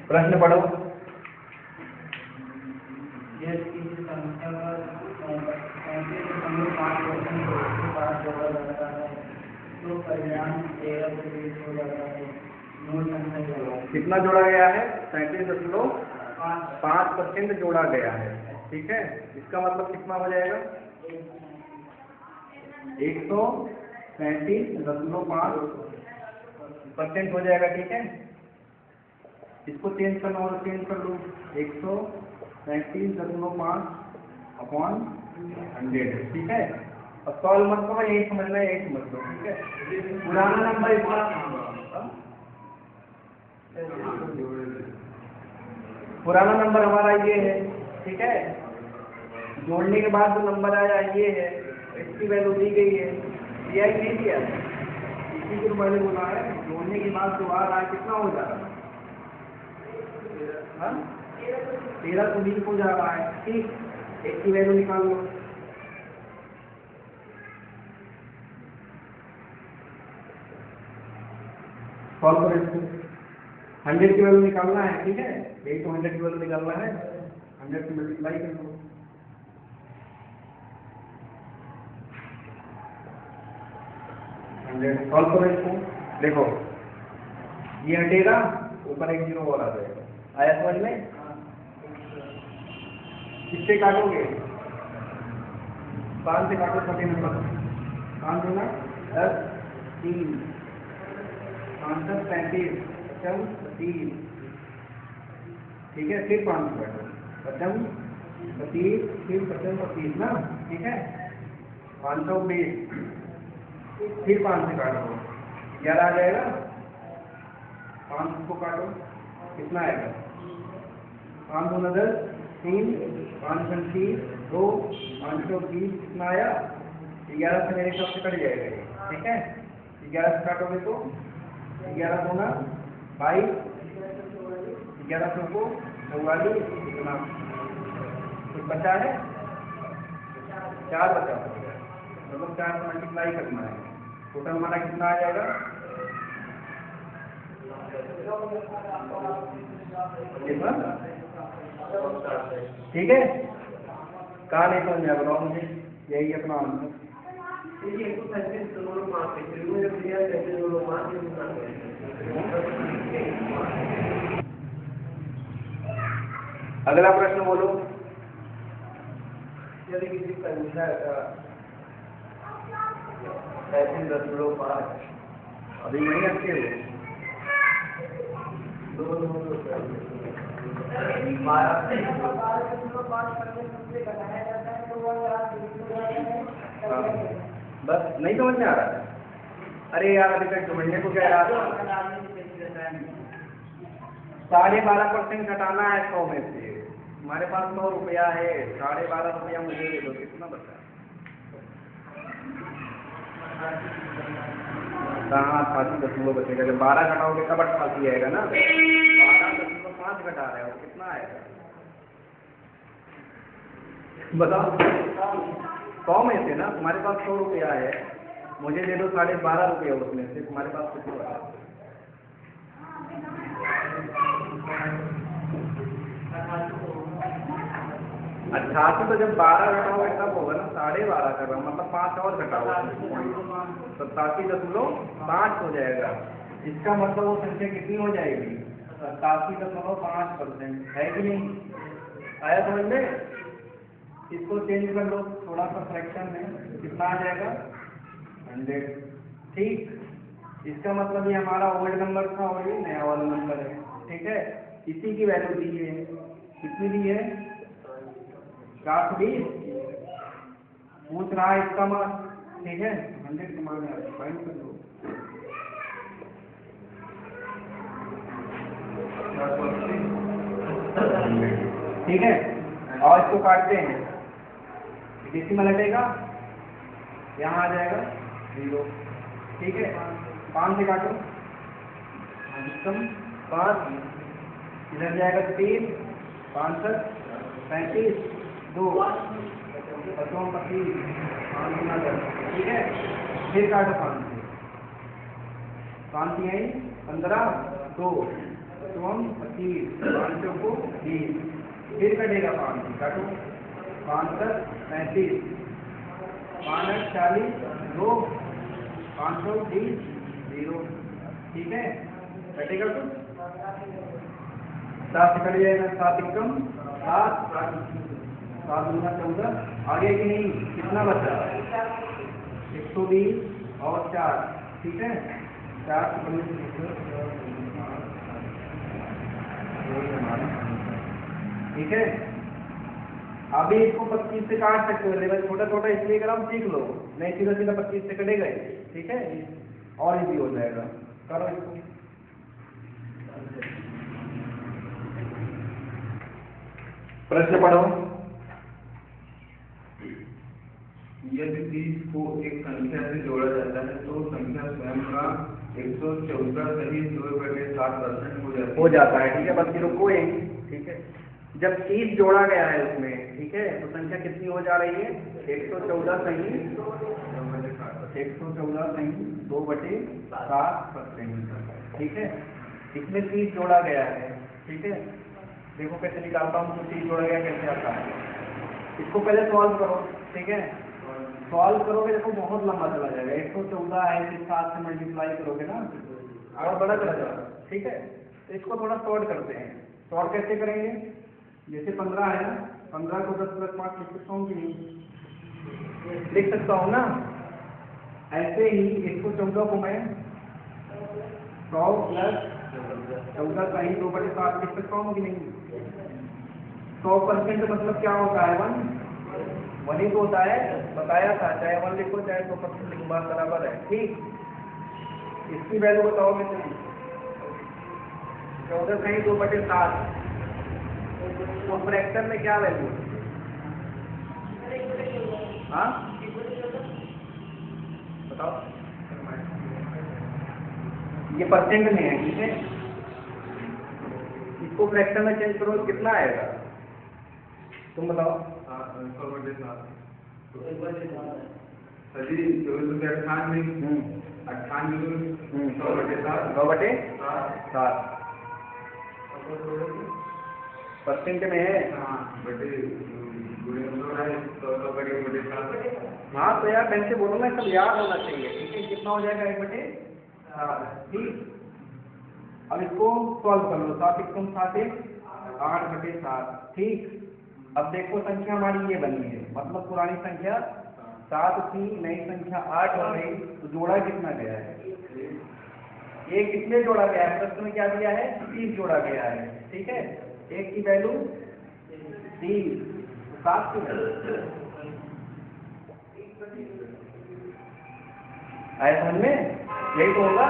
प्रश्न पढ़ो। यह किसी संख्या का 35.5% उसके पास जोड़ा जाता है तो परिणाम 13 से 20 हो जाता है। मूल संख्या जोड़ा कितना जोड़ा गया है? 35.5% जोड़ा गया है। ठीक है, इसका मतलब कितना हो जाएगा? 135.5% हो जाएगा। ठीक है, इसको चेंज करना हो तो चेंज कर लो। 135.5/100। ठीक है, अब सॉल्व मत करो, यही समझना है, यही समझ लो। ठीक है, पुराना नंबर इतना, पुराना नंबर हमारा ये है। ठीक है, जोड़ने के बाद जो नंबर आया ये है, इसकी वैल्यू दी गई है, दिया ही नहीं दिया, इसी को मैंने बोला है। जोड़ने के बाद जो आ रहा है कितना हो जा रहा है? 13 से 20 हो जा रहा है। ठीक, एक की वैल्यू निकाल लो। सॉल्व करो इसको। 100 की वैल्यू निकालना है। ठीक है, यही तो 100 की वैल्यू निकालना है। 100 से मल्टीप्लाई कर दो। 100 सॉल्व करो इसको। देखो ये हटेगा, ऊपर एक 0 और आ जाएगा। आया समझ में? किससे काटोगे? 5 से काटो छोटे नंबर। 5 दूना 10, 3, 5 10 35, 30। ठीक है, फिर 5 से काटो 25, 25, फिर 25 ना। ठीक है, 520, फिर 5 से काटो 11 आ जाएगा। 5 को काटो, कितना आएगा? 5 दूना 10, 3, 5 30, 2, 520, कितना आया? 11 से मेरे हिसाब से कट जाएगा ये। ठीक है, 11 से काटोगे तो 11 दूना 22, 11 को 44, कितना कुछ बचा है? 4 बचा, मतलब 4 से मल्टीप्लाई करना है। टोटल हमारा कितना आ जाएगा? ठीक है, कहाँ नहीं समझ में आया बताओ मुझे, यही अपना आंसर। अगला प्रश्न बोलो। यदि किसी संख्या का 35.5 अभी नहीं रखते हो? 12.5% बस नहीं समझ में आ रहा है? अरे यार अभी तक समझने को कह रहा था। 12.5% घटाना है 100 में से। हमारे पास 100 रुपया है, 12.5 रुपया मुझे दे दो, कितना बचा? कहाँ 88 बचेगा? जब 12 घटाओगे तब 88 आएगा ना। 12.5 घटा रहे हो, कितना आएगा बताओ? 100 में से ना, तुम्हारे पास 100 रुपया है, मुझे दे दो 12.5 रुपया उसमें से, तुम्हारे पास कितना बचा? 88। तो जब 12 घटाओगे तब होगा ना, 12.5 कर रहा हूँ, मतलब 5 और घटाओ, 87.5 हो जाएगा। इसका मतलब वो संख्या कितनी हो जाएगी? 87.5% है कि नहीं? आया समझ में? इसको चेंज कर लो थोड़ा सा फ्रैक्शन में, कितना आ जाएगा? 100। ठीक, इसका मतलब ये हमारा ओल्ड नंबर था और ये नया वाला नंबर है। ठीक है, इसी की वैल्यू दी है, कितनी दी है? 420 पूछ रहा है इसका मान। ठीक है, 100 का मान फाइंड कर लो। ठीक है, और इसको काटते हैं, डेसिमल हटेगा, यहाँ आ जाएगा 0। ठीक है, 5 से काटो, 5 इधर जाएगा 3, 5 35, 2 25, 5 10। ठीक है, फिर काटो 5 से, 5 आई 15, 2 स्वम 25, 5 को 20, फिर कटेगा 5, काटो 5 35, 5 40, 2 520, 0, ठीक है, कटेगा कुछ 7 कट जाएगा, 7 एकम 7, 7 दूना 14, आगे कि नहीं, कितना बचा 120 और 4, ठीक है, 4 ठीक है। अभी इसको 25 से काट सकते हो, लेवल छोटा छोटा इसलिए अगर आप सीख लो, नहीं सीधा सीधा 25 से कटेगा, ठीक है, और इजी हो जाएगा, करो इसको। प्रश्न पढ़ो। यदि 30 को एक संख्या से जोड़ा जाता है तो संख्या स्वयं का 114 सही 2/7% हो जाता है, ठीक है, बस रुको यही, ठीक है। जब 30 जोड़ा गया है उसमें, ठीक है, तो संख्या कितनी हो जा रही है 114 सही 2/7%, ठीक है। इसमें 30 जोड़ा गया है, ठीक है, देखो कैसे निकालता हूँ, तो 30 जोड़ा गया कैसे आता है, इसको पहले सॉल्व करो, ठीक है, सॉल्व करोगे देखो बहुत लंबा चला जाएगा, 114 है इसे 7 से मल्टीप्लाई करोगे ना और बड़ा चला जाएगा, ठीक है। तो इसको थोड़ा शॉर्ट करते हैं, शॉर्ट कैसे करेंगे, जैसे 15 है ना, 15 को 10 + 5 लिख सकता हूँ कि नहीं, लिख सकता हूँ ना, ऐसे ही 114 को मैं 100 + 14 का ही 2/7 लिख सकता हूँ कि नहीं। 100% मतलब क्या होता है 1 ही तो होता है, बताया था, चाहे 1 लिखो चाहे 100% लिखो, बात बराबर है, ठीक। इसकी वैल्यू बताओ कितनी, 14 का ही 2/7, तो फ्रैक्शन में क्या वैल्यू, हाँ बताओ, ये परसेंट में है, ठीक है, इसको फ्रैक्शन में चेंज करो कितना आएगा, तुम बताओ। 100/7 सही 2498 9/7 परसेंट में है, हाँ तो यार कैसे बोलो ना, सब याद होना चाहिए, ठीक है, कितना हो जाएगा 1/7, ठीक। अब इसको सॉल्व कर लो, 7 एकम 7 8/7, ठीक। अब देखो संख्या हमारी ये बनी है, मतलब पुरानी संख्या 7 थी, नई संख्या 8 हो गई, तो जोड़ा कितना गया है, एक कितने जोड़ा गया है, प्रश्न में क्या दिया है 30 जोड़ा गया है, ठीक है, एक की वैल्यू 30, 7 की वैल्यू आए समझ में, यही तो होगा,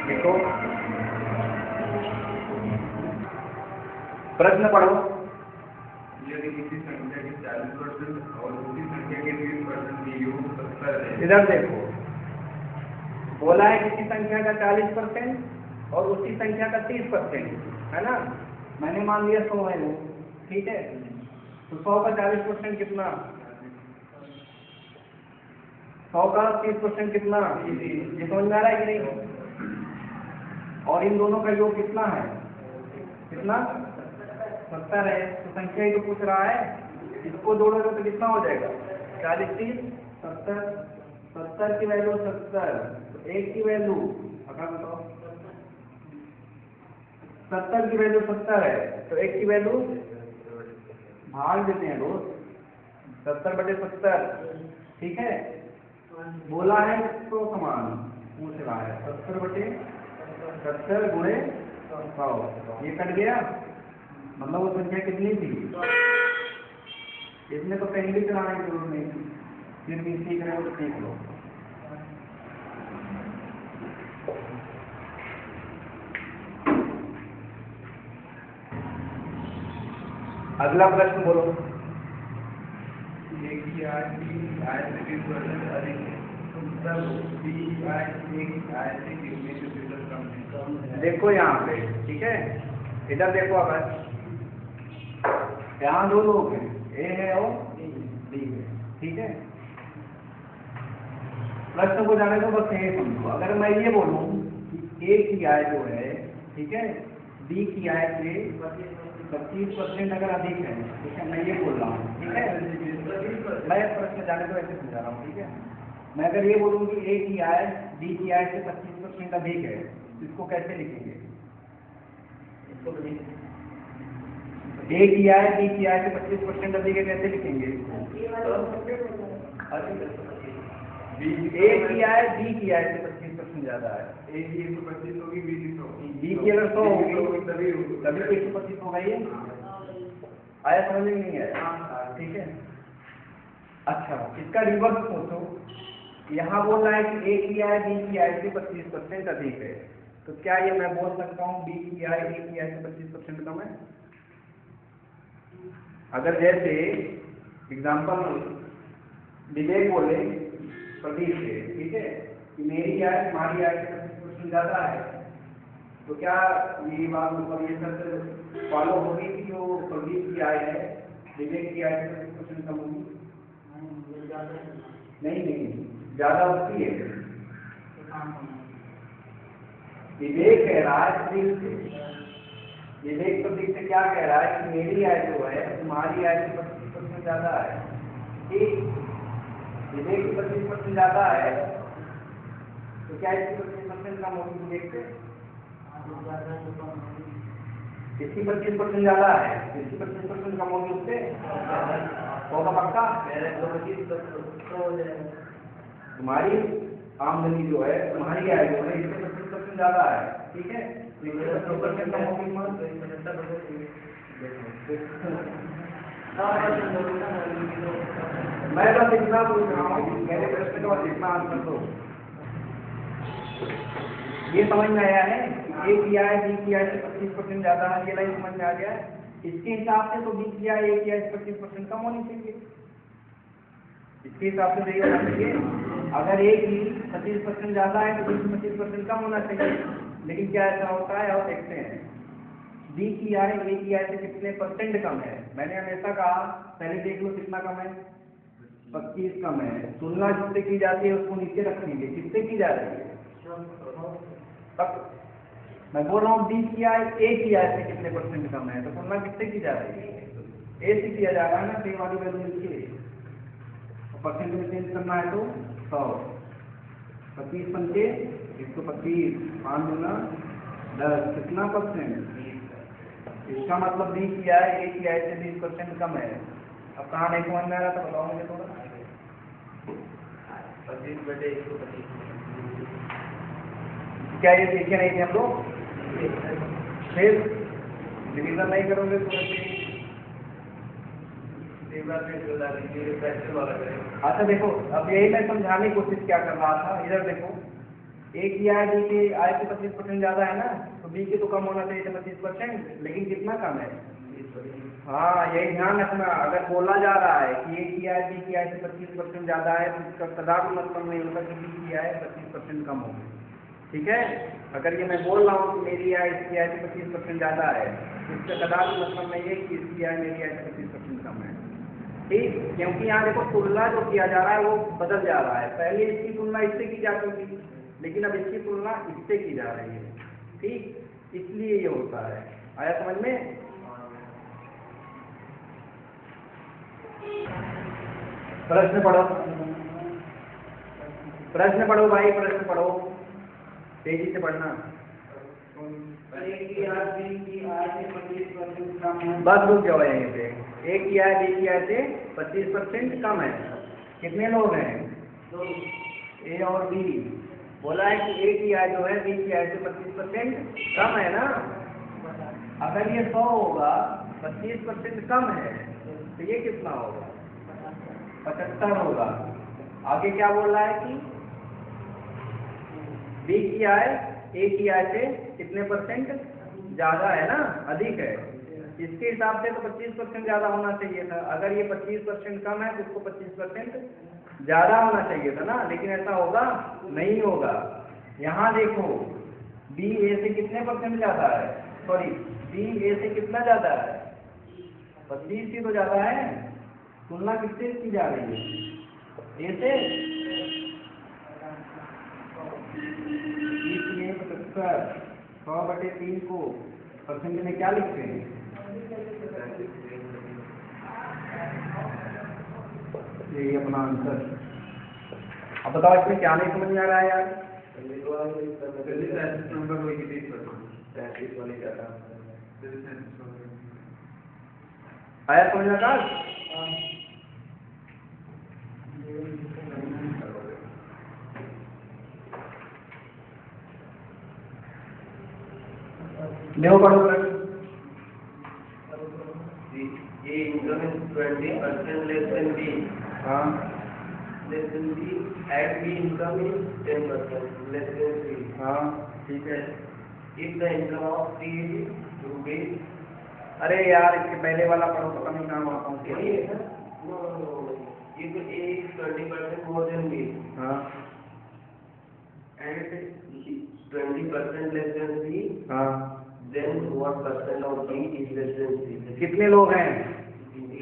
देखो प्रश्न पढ़ो। यदि किसी संख्या के 40% और उसी संख्या के 30% की योग 70 है, इधर देखो, बोला है किसी संख्या का 40% और उसी संख्या का 30%, है ना, मैंने मान लिया 100 है वो, ठीक है, तो 100 का 40% कितना, 100 का 30% कितना, ये समझ में आ रहा है कि नहीं, और इन दोनों का योग कितना है, कितना 70 है, तो संख्या ही तो पूछ रहा है, इसको जोड़ोगे तो कितना हो जाएगा 40 30 70, 70 की वैल्यू 70, तो एक की वैल्यू बताओ, 70 की वैल्यू 70 है, तो एक की वैल्यू भाग देते हैं दोस्त, 70/70, ठीक है, बोला है तो समान पूछ रहा है, 70/70 गुणे 100, ये कट गया, मतलब वो संख्या कितनी थी, इसमें तो कहीं भी चलाने की जरूरत नहीं थी, फिर भी सीख रहे हो तो सीख लो। अगला प्रश्न बोलो। एक की आय से 20% अधिक है, तब B आय एक आय से कितने प्रतिशत कम है। देखो यहाँ पे, ठीक है, इधर देखो, अगर यहाँ दो लोग हैं, ए है और बी है, ठीक है, प्रश्न को जाने दो, बस यही समझो। अगर मैं ये बोलूं कि ए की आय जो है, ठीक है, बी की आय से 25% अगर अधिक है, ठीक है, मैं ये बोल रहा हूँ, ठीक है, मैं प्रश्न जाने को ऐसे समझा रहा हूँ, ठीक है। मैं अगर ये बोलूँ कि ए की आय बी की आय से 25% अधिक है, तो इसको कैसे लिखेंगे? ए की आय बी की आय से 25% अधिक है, कैसे लिखेंगे इसको? ए की आय बी की आय से 25% ज्यादा है, ए की 125 होगी, बी की 100 होगी, बी की अगर 100 होगी तभी तभी 125 होगा। ये आया समझ में नहीं आया? ठीक है। अच्छा, इसका रिवर्स सोचो, यहाँ बोल रहा है कि ए की आय बी की आय से 25% अधिक है, तो क्या ये मैं बोल सकता हूँ बी की आय ए की आय से 25% कम है? अगर जैसे एग्जाम्पल विवेक बोले प्रदीप से, ठीक है, कि मेरी आय तुम्हारी आय से 25% ज्यादा है, तो क्या मेरी बात मतलब ये सर फॉलो होगी कि जो प्रदीप की आय है विवेक की आय से 25% कम होगी? नहीं, ज्यादा उसकी है। विवेक कह रहा है प्रदीप से, विवेक प्रदीप से क्या कह रहा है कि मेरी आय जो है तुम्हारी आय से 25% ज्यादा है, ठीक। विवेक 25% ज्यादा है, तो क्या इसकी 25% कम होगी विवेक से? इसकी 25% ज्यादा है, इसकी 25% कम होगी उससे, होगा पक्का? तुम्हारी आमदनी जो है, तुम्हारी आय जो है, इससे 25% ज्यादा है, ठीक है, 25% कम होगी। मैं बस इतना पूछ रहा हूँ, मेरे प्रश्न का बस इतना आंसर दो। ये समझ में आया है? ए की आय बी की आय से 25% ज्यादा है, ये लाइन समझ में आ गया? इसके हिसाब से तो बी की आय ए की आय से 25% कम होनी चाहिए, इसके हिसाब से यही होना चाहिए। अगर ए की 25% ज्यादा है तो बी की 25% कम होना चाहिए, लेकिन क्या ऐसा होता है? और देखते हैं बी की आय ए की आय से कितने परसेंट कम है। मैंने हमेशा कहा, पहले देख लो कितना कम है, 25 कम है। तुलना जिससे की जाती है उसको नीचे रखेंगे, किससे की जा रही है? तब मैं बोल रहा हूँ बी की आय ए की आय से कितने परसेंट कम है, तो तुलना किससे की जा रही है? ए से किया जा रहा है ना, तो वाली वैल्यू लिखिए, परसेंट में चेंज करना है तो 100, 25 पंचे 125, 5 गुना 10, कितना परसेंट? इसका मतलब बी की आय ए की आय से 20% कम है। अब कहाँ नहीं समझ में आ रहा था, बताओ मुझे थोड़ा। 25/125 क्या ये सीखे नहीं थे हम लोग? फिर डिवीजन नहीं करोगे तो अच्छा देखो, अब यही मैं समझाने की कोशिश क्या कर रहा था, इधर देखो, ए की आय बी की आय से 25% ज्यादा है ना, तो बी की तो कम होना चाहिए 25%, लेकिन कितना कम है? हाँ, यही ध्यान रखना। अगर बोला जा रहा है कि ए की आय बी की आय से 25% ज्यादा है, तो इसका कदापि मतलब नहीं होता कि बी की आय 25% कम होगी, ठीक है। अगर ये मैं बोल रहा हूँ कि मेरी आय इसकी आय से 25% ज्यादा है, तो इसका कदापि मतलब नहीं है कि इसकी आय मेरी आय से 25% कम है, ठीक। क्योंकि यहाँ देखो तुलना जो किया जा रहा है वो बदल जा रहा है, पहले इसकी तुलना इससे की जाती थी, लेकिन अब इसकी तुलना इससे की जा रही है, ठीक, इसलिए ये होता है। आया समझ में? प्रश्न पढ़ो, प्रश्न पढ़ो भाई, प्रश्न पढ़ो, तेजी से पढ़ना। बस रुक जाओ यहीं पे। ए की आय बी की आय से 25% कम है। कितने लोग हैं? ए और बी। बोला है कि ए की आय जो है बी की आय से 25% कम है ना। अगर ये 100 होगा, 25% कम है, तो ये कितना होगा? 75 होगा। आगे क्या बोल रहा है कि बी की आय ए की आय से कितने परसेंट ज्यादा है ना, अधिक है। इसके हिसाब से तो 25% ज्यादा होना चाहिए था। अगर ये 25% कम है तो इसको 25% ज्यादा होना चाहिए था ना, लेकिन ऐसा होगा नहीं होगा। यहाँ देखो, बी ए से कितने परसेंट ज्यादा है, सॉरी बी ए से कितना ज्यादा है? 25 ही तो ज्यादा है। तुलना किससे की जा रही है? ए से। स्क्वायर 100/3 को परसेंट में क्या लिखते हैं? यही अपना आंसर। अब बताओ इसमें क्या नहीं समझ में आ रहा है यार? नंबर वही 30% वाली डाटा आया समझ में आकाश? देखो पढ़ो A income is 20% less than B. हाँ Less than B. At B income is 10% less than C. हाँ ठीक है। If the income of C is rupees. अरे यार इसके पहले वाला पढ़ो, पता नहीं कहाँ वहाँ पहुँच गया। No. If A is 20% more than B हाँ and 20% less than C, हाँ then what percent of B is less than C? कितने लोग हैं? A.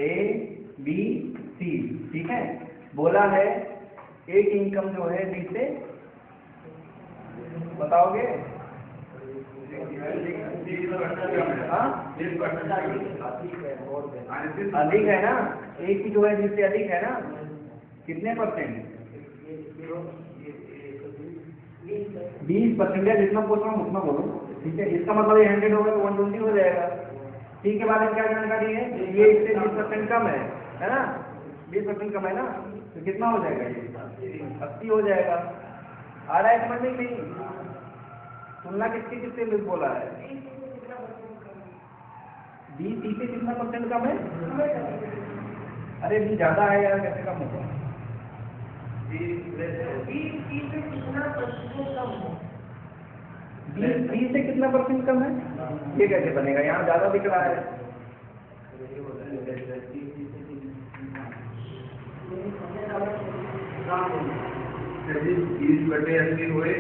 A B C, ठीक है। बोला है एक इनकम जो है बी से, बताओगे? हाँ अधिक है ना, एक की जो है बी से अधिक है ना, कितने परसेंट? 20% है। जितना पूछ रहा हूँ उतना बोलो, ठीक है। इसका मतलब ये 100 होगा तो 120 हो जाएगा। ठीक है, बाद में क्या जानकारी है? ये इससे 20% कम है ना, 20% कम है ना, तो कितना हो जाएगा? ये 80 हो जाएगा। आ रहा है समझ में नहीं? तुलना किसके किससे बोला है? 20 से कितना परसेंट कम है? अरे भी ज्यादा है यार, कैसे कम होगा? 20 से कितना परसेंट कम है? ये कैसे बनेगा? यहाँ ज्यादा दिख रहा है। यदि 20/80 हुए,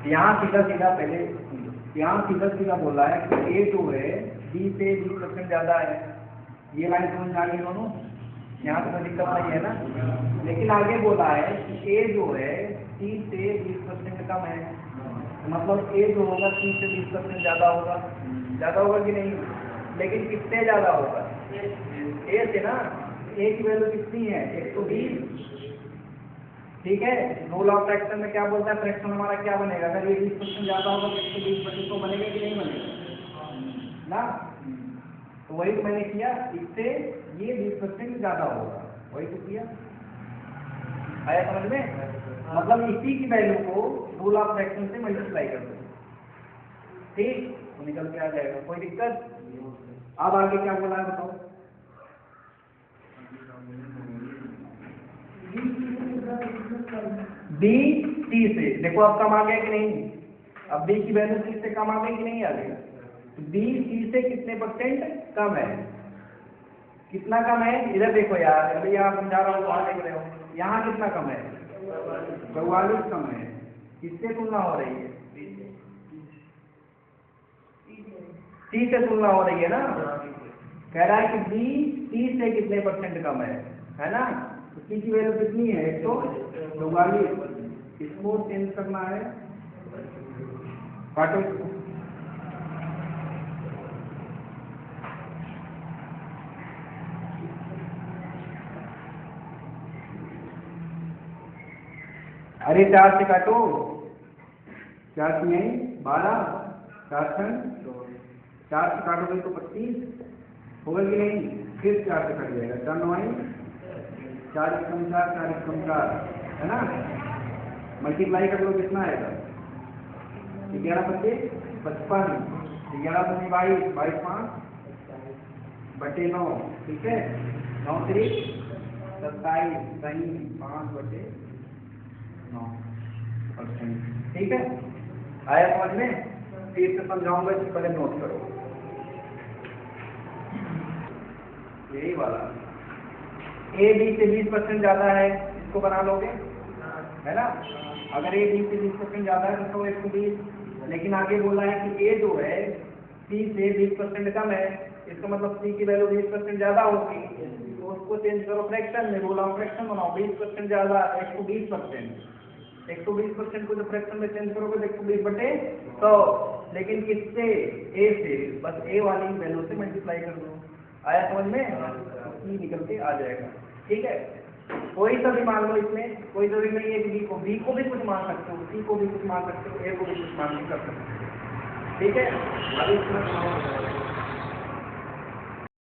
यहाँ सीधा सीधा पहले यहाँ सीधा सीधा बोला है कि ए जो है बी से 20% ज्यादा है। ये लाइन समझ में आ गई दोनों? यहाँ तो कोई दिक्कत नहीं है ना। लेकिन आगे बोला है कि ए जो है सी से 20% कम है, मतलब ए जो होगा सी से 20% ज्यादा होगा कि नहीं? लेकिन कितने ज्यादा होगा? ए से ना। ए की वैल्यू कितनी है? 120, ठीक है। रूल ऑफ फ्रैक्शन में क्या बोलता है? फ्रैक्शन हमारा क्या बनेगा? अगर ये 20% ज्यादा होगा तो 120% तो बनेगा कि नहीं बनेगा ना? तो वही तो मैंने किया, इससे ये 20% ज्यादा होगा, वही तो किया। आया समझ में? मतलब इसी की वैल्यू को रूल ऑफ फ्रैक्शन से मल्टीप्लाई कर दो, ठीक, तो निकल के आ जाएगा। कोई दिक्कत? अब आगे क्या बोला है बताओ? बी सी से, देखो अब कम आ गया कि नहीं? अब बी की वैल्यू सी से कम आ गई कि नहीं आ गई? बी सी से कितने परसेंट कम है? कितना कम है? इधर देखो यार, अभी यहाँ समझा रहा हूँ, वहां देख रहे हो, यहाँ कितना कम है? 44 कम है। किससे तुलना हो रही है? सी से तुलना हो रही है ना। कह रहा है कि बी सी से कितने परसेंट कम है ना? तो सी की वैल्यू कितनी है? 144। इसको चेंज करना है, काटो इसको। अरे 4 से काटो, 4 से नहीं 12, 4 से काटोगे तो 25 होगा कि नहीं? फिर 4 से कट जाएगा, 4 9 4 कम 4 कम 4 है ना। मल्टीप्लाई कर लो, कितना आएगा? 11 25 55, 11 दूनी 22, 22 5 बटे 9, ठीक है। 9 3 27, सही 5/9%, ठीक है। आया समझ में? फिर से समझाऊंगा, इससे पहले नोट करो यही वाला। ए बी से 20% ज्यादा है, इसको बना लोगे है ना। अगर ए बी से 20% ज्यादा है तो 120, लेकिन आगे बोला है कि ए जो है सी से 20% कम है, इसका मतलब सी की वैल्यू 20% ज्यादा होगी, तो उसको चेंज करो फ्रैक्शन में, रूल ऑफ फ्रैक्शन बनाओ, 20% ज़्यादा 120%, 120% को जो फ्रैक्शन में चेंज करोगे तो 120/100, लेकिन किससे, ए से, बस ए वाली वैल्यू से मल्टीप्लाई कर दो। आया समझ में? ई निकल के आ जाएगा। ठीक है, कोई सा भी मान लो, इसमें कोई जरूरी नहीं है कि बी को भी कुछ मान सकते हो, सी को भी कुछ मान सकते हो, ए को भी कुछ मान कर सकते हो। ठीक है, अभी इसमें